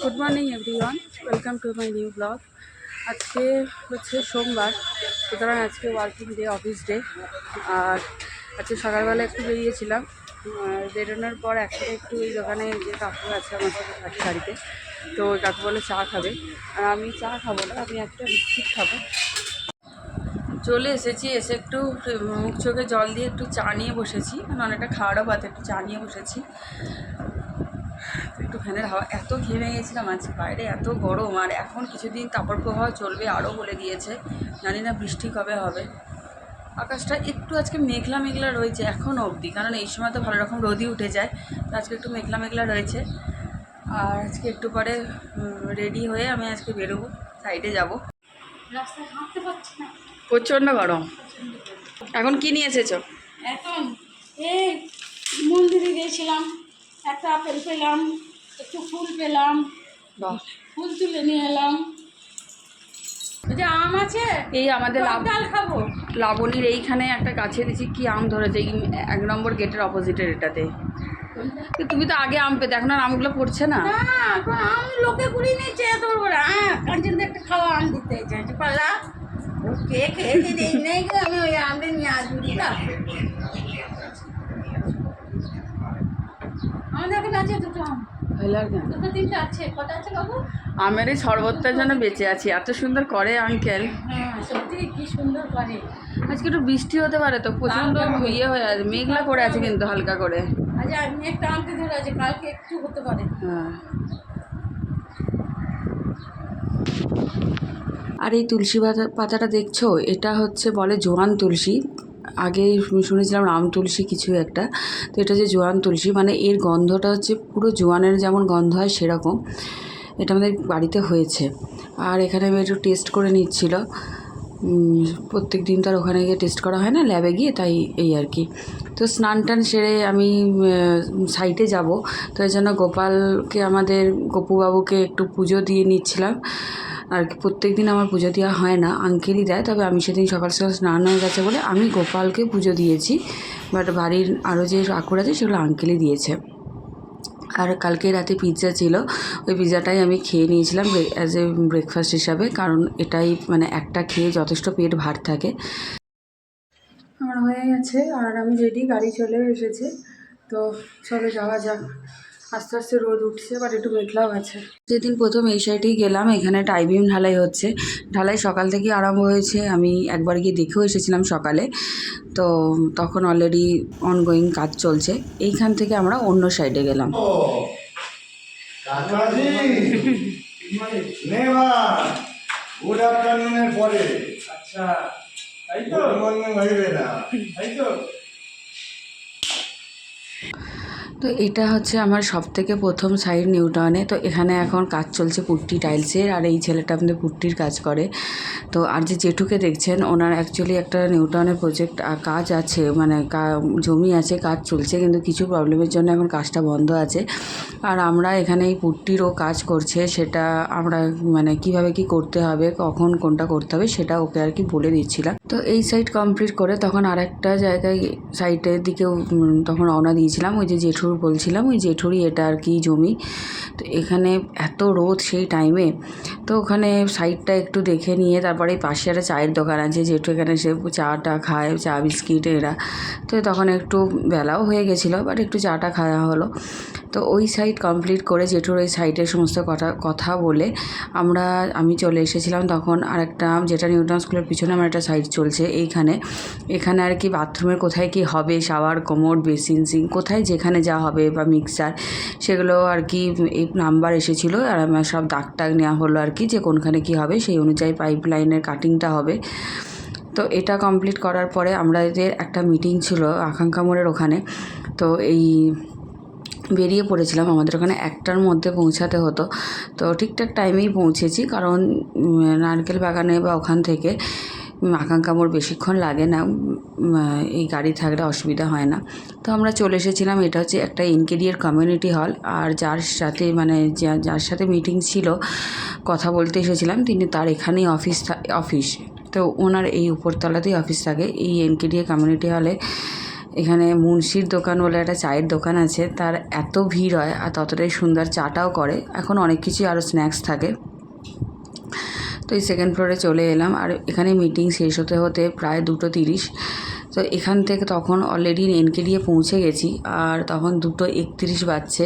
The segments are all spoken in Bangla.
Good morning everyone, welcome to my new blog. আজকে হচ্ছে সোমবার, সুতরাং আজকে ওয়ার্কিং ডে, অফিস ডে। আর আজকে সকালবেলা একটু বেরিয়েছিলাম, বেরোনোর পর একসাথে একটু এই দোকানে যে কাকু আছে আমার সাথে থাকে গাড়িতে, তো ওই কাকু বলে চা খাবে। আর আমি চা খাবো না, আমি একটা বিস্কিট খাবো। চলে এসেছি, এসে একটু মুখ চোখে জল দিয়ে একটু চা নিয়ে বসেছি, কারণ অনেকটা খাওয়ারও পাতে একটু চা নিয়ে বসেছি। একটু ফ্যানের হাওয়া, এত ঘেমে গেছিলাম আজকে, বাইরে এত গরম। আর এখন কিছুদিন তাপপ্রবাহ চলবে আরও বলে দিয়েছে, জানি না বৃষ্টি কবে হবে। আকাশটা একটু আজকে মেঘলা মেঘলা রয়েছে এখনও অবধি, কারণ এই সময় তো ভালো রকম রোদই উঠে যায়, তো আজকে একটু মেঘলা মেঘলা রয়েছে। আর আজকে একটু পরে রেডি হয়ে আমি আজকে বেরোবো, সাইডে যাব। রাস্তায় হাঁটতে পারছি না, প্রচণ্ড গরম। এখন কি নিয়ে এসেছো? এখন এই মন্দিরে গিয়েছিলাম, একটা আপেল পেলাম, একটু ফুল পেলাম, বাহ, ফুল তুলে নিয়ে এলাম। ওই যে আম আছে, এই আমাদের ডাল খাবো। লাবণীর এইখানে একটা গাছে দিয়েছি, কি আম ধরেছে, এই 1 নম্বর গেটের অপোজিটের এটাতে। তুমি তো আগে আম পেতে, এখন আর আমগুলো পড়ছে না। না, এখন আম লোকে কুড়িয়ে নিচ্ছে এত বড় বড়। কাঞ্চন একটা খাওয়া আম দিতে চাইছে, পালা ও কে খেয়েছে দেই নেই গো, আমি ওই আমটা নিয়ে আসবো। আমাদের এখানে আছে দুটো আম, ভালো আর কেন, দুটো তিনটে আছে। কটা আছে বাবু? আমের এই শরবতটার জন্য বেঁচে আছি, এত সুন্দর করে আঙ্কেল। হ্যাঁ, সত্যি কি সুন্দর করে। আজকে একটু বৃষ্টি হতে পারে তো, প্রচণ্ড ইয়ে হয়ে আছে, মেঘলা করে আছে কিন্তু হালকা করে। আজ আমি একটা আনতে ধরে আছে, কালকে একটু হতে পারে। হ্যাঁ। আর এই তুলসী পাতাটা দেখছো, এটা হচ্ছে বলে জোয়ান তুলসী। আগে শুনেছিলাম রাম তুলসী কিছু একটা, তো এটা যে জোয়ান তুলসী, মানে এর গন্ধটা হচ্ছে পুরো জোয়ানের যেমন গন্ধ হয় সেরকম। এটা আমাদের বাড়িতে হয়েছে। আর এখানে আমি একটু টেস্ট করে নিচ্ছিল, প্রত্যেক দিন তো আর ওখানে গিয়ে টেস্ট করা হয় না ল্যাবে গিয়ে, তাই এই আর কি। তো স্নান টান সেরে আমি সাইটে যাব, তো এই জন্য গোপালকে, আমাদের গপুবাবুকে একটু পুজো দিয়ে নিচ্ছিলাম। আর কি প্রত্যেক দিন আমার পুজো দেওয়া হয় না, আঙ্কেলই দেয়, তবে আমি সেদিন সকাল সকাল স্নান হয়ে গেছে বলে আমি গোপালকে পুজো দিয়েছি, বাট বাড়ির আরও যে ঠাকুর আছে সেগুলো আঙ্কেলই দিয়েছে। আর কালকে রাতে পিৎজা ছিল, ওই পিৎজাটাই আমি খেয়ে নিয়েছিলাম অ্যাজ এ ব্রেকফাস্ট হিসাবে, কারণ এটাই মানে একটা খেয়ে যথেষ্ট পেট ভার থাকে। আমার হয়ে গেছে আর আমি রেডি, গাড়ি চলে এসেছে, তো চলো যাওয়া যাক। আস্তে আস্তে রোদ উঠছে, বাট একটু মেঘলাও আছে। যেদিন প্রথম এই সাইডেই গেলাম, এখানে টাইবিম ঢালাই হচ্ছে, ঢালাই সকাল থেকেই আরম্ভ হয়েছে। আমি একবার গিয়ে দেখেও এসেছিলাম সকালে, তো তখন অলরেডি অনগোয়িং কাজ চলছে। এইখান থেকে আমরা অন্য সাইডে গেলাম। গুড আফটারনুনের পরে, আচ্ছা তাই তো, গুড মর্নিং হইবে না, তাই তো। তো এটা হচ্ছে আমার সবথেকে প্রথম সাইড নিউ টাউনে। তো এখানে এখন কাজ চলছে পুট্টি টাইলসের, আর এই ছেলেটা আমাদের পুট্টির কাজ করে। তো আর যে জেঠুকে দেখছেন, ওনার অ্যাকচুয়ালি একটা নিউ টাউনের প্রজেক্ট কাজ আছে, মানে জমি আছে, কাজ চলছে, কিন্তু কিছু প্রবলেমের জন্য এখন কাজটা বন্ধ আছে। আর আমরা এখানে এই পুট্টিরও কাজ করছে, সেটা আমরা মানে কিভাবে কি করতে হবে, কখন কোনটা করতে হবে, সেটা ওকে আর কি বলে দিচ্ছিলাম। তো এই সাইড কমপ্লিট করে তখন আরেকটা জায়গায় সাইডের দিকেও তখন রওনা দিয়েছিলাম। ওই যে জেঠুর বলছিলাম, ওই জেঠুরই এটা আর কি জমি। তো এখানে এত রোদ সেই টাইমে, তো ওখানে সাইডটা একটু দেখে নিয়ে তারপরে পাশে একটা চায়ের দোকান আছে, জেঠু এখানে সে চাটা খায়, চা বিস্কিট এরা। তো তখন একটু বেলাও হয়ে গেছিলো, বাট একটু চাটা খাওয়া হলো। তো ওই সাইড কমপ্লিট করে জেঠুর ওই সাইডের সমস্ত কথা বলে আমি চলে এসেছিলাম তখন আরেকটা, যেটা নিউ টাউন স্কুলের পিছনে আমার একটা সাইড চলছে। এখানে আর কি বাথরুমের কোথায় কি হবে, শাওয়ার, কোমোড, বেসিন, সিঙ্ক, কোথায় যেখানে যা হবে বা মিক্সার, সেগুলো আর কি এই নাম্বার এসেছিলো, আর আমার সব দাগ টাগ নেওয়া হলো আর কি, যে কোনখানে কি হবে সেই অনুযায়ী পাইপ লাইনের কাটিংটা হবে। তো এটা কমপ্লিট করার পরে আমাদের একটা মিটিং ছিল আকাঙ্ক্ষা মোড়ের ওখানে। তো এই বেরিয়ে পড়েছিলাম, আমাদের ওখানে 1টার মধ্যে পৌঁছাতে হতো। তো ঠিকঠাক টাইমেই পৌঁছেছি, কারণ নারকেল বাগানে বা ওখান থেকে আকাঙ্ক্ষা মোড় বেশিক্ষণ লাগে না, এই গাড়ি থাকলে অসুবিধা হয় না। তো আমরা চলে এসেছিলাম। এটা হচ্ছে একটা এনকেডিএর কমিউনিটি হল, আর যার সাথে মিটিং ছিল, কথা বলতে এসেছিলাম, তিনি তার এখানেই অফিস, তো ওনার এই উপরতলাতেই অফিস থাকে। এই এনকেডিএ কমিউনিটি হলে এখানে মুন্সির দোকান বলে একটা চায়ের দোকান আছে, তার এত ভিড় হয় আর ততটাই সুন্দর চাটাও করে। এখন অনেক কিছুই আরও স্ন্যাক্স থাকে। তো এই সেকেন্ড ফ্লোরে চলে এলাম, আর এখানে মিটিং শেষ হতে হতে প্রায় 2:30। তো এখান থেকে তখন অলরেডি এনকেডিএ পৌঁছে গেছি, আর তখন 2:31 বাজছে,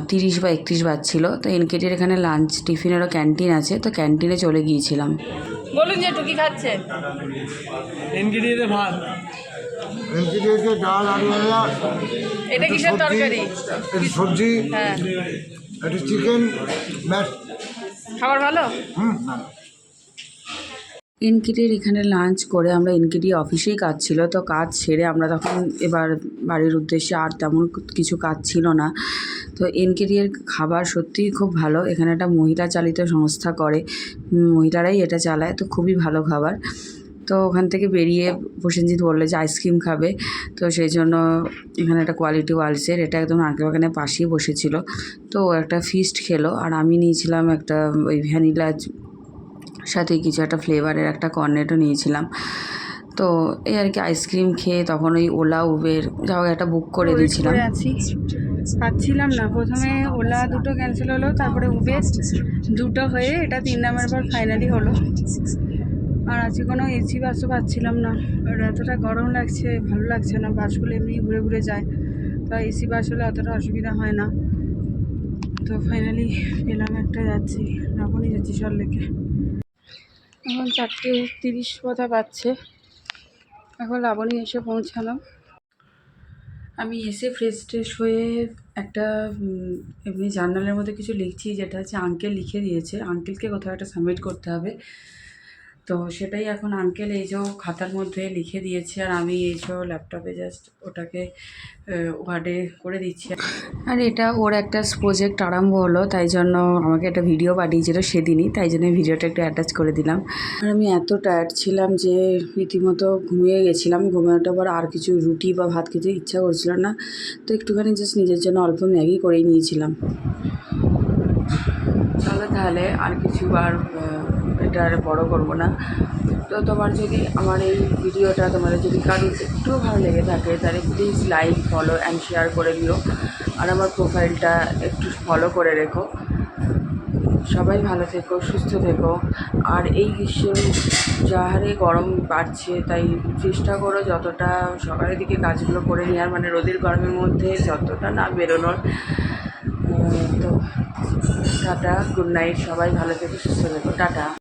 30 বা 31 বাজছিল। তো এনকেডির এখানে লাঞ্চ টিফিনেরও ক্যান্টিন আছে, তো ক্যান্টিনে চলে গিয়েছিলাম। বলুন যে টুকি খাচ্ছে এনগিডিতে ভাত, এনকিডিতে ডাল, আলু ভাজা, এটা কিসের তরকারি? একটু সবজি, হ্যাঁ, একটু চিকেন, ব্যাস। খাবার ভালো? না এনকেডির এখানে লাঞ্চ করে আমরা এনকেডি অফিসেই কাজ ছিল, তো কাজ সেরে আমরা তখন এবার বাড়ির উদ্দেশ্যে, আর তেমন কিছু কাজ ছিল না। তো এনকেডির খাবার সত্যিই খুব ভালো। এখানে একটা মহিলা চালিত সংস্থা করে, মহিলারাই এটা চালায়, তো খুবই ভালো খাবার। তো ওখান থেকে বেরিয়ে প্রসেনজিৎ বললো যে আইসক্রিম খাবে, তো সেই জন্য এখানে একটা কোয়ালিটি ওয়ার্ল্ডসের, এটা একদম নারকেল বাগানের পাশেই বসেছিল। তো ও একটা ফিস্ট খেলো, আর আমি নিয়েছিলাম একটা ওই ভ্যানিলা সাথে কিছু একটা ফ্লেভারের একটা কর্নেটও নিয়েছিলাম। তো এই আর কি আইসক্রিম খেয়ে তখন ওই ওলা উবের যা হোক একটা বুক করে দিয়েছিলাম। আছি, পাচ্ছিলাম না। প্রথমে ওলা দুটো ক্যান্সেল হলো, তারপরে উবের দুটো হয়ে এটা 3 নাম্বার পর ফাইনালি হলো। আর আজকে কোনো এসি বাসও পাচ্ছিলাম না, আর এতটা গরম লাগছে, ভালো লাগছে না। বাসগুলো এমনি ঘুরে ঘুরে যায়, তো এসি বাস হলে অতটা অসুবিধা হয় না। তো ফাইনালি পেলাম একটা, যাচ্ছি, যখনই যাচ্ছি সল্লেকে। এখন 4:30 কথা বাজছে, এখন লাবণী এসে পৌঁছালাম। আমি এসে ফ্রেশ ট্রেশ হয়ে একটা এমনি জার্নালের মধ্যে কিছু লিখছি, যেটা হচ্ছে আঙ্কেল লিখে দিয়েছে। আঙ্কেলকে কোথাও একটা সাবমিট করতে হবে, তো সেটাই এখন আঙ্কেল এই যে খাতার মধ্যে লিখে দিয়েছে, আর আমি এই যে ল্যাপটপে জাস্ট ওটাকে ওয়ার্ডে করে দিচ্ছি। আর এটা ওর একটা প্রজেক্ট আরম্ভ হলো, তাই জন্য আমাকে একটা ভিডিও পাঠিয়েছিল সেদিনই, তাই জন্য ভিডিওটা একটু অ্যাটাচ করে দিলাম। আর আমি এত টায়ার্ড ছিলাম যে রীতিমতো ঘুমিয়ে গেছিলাম। ঘুমিয়ে ওঠার পর আর কিছু রুটি বা ভাত খেতে ইচ্ছা করছিল না, তো একটুখানি জাস্ট নিজের জন্য অল্প ম্যাগি করেই নিয়েছিলাম। চলো তাহলে আর কিছু আর এটা আর বড় করবো না। তো তোমার যদি আমার এই ভিডিওটা তোমাদের যদি কারোর একটুও ভালো লেগে থাকে, তাহলে please like, follow and share করে দিও, আর আমার প্রোফাইলটা একটু ফলো করে রেখো। সবাই ভালো থেকো, সুস্থ থেকো। আর এই গ্রীষ্মের যা হারে গরম বাড়ছে, তাই চেষ্টা করো যতটা সকালের দিকে কাজগুলো করে নেওয়ার, মানে রোদের গরমের মধ্যে যতটা না বেরোনোর। তো টাটা, গুড নাইট, সবাই ভালো থেকো, সুস্থ থেকো, টাটা।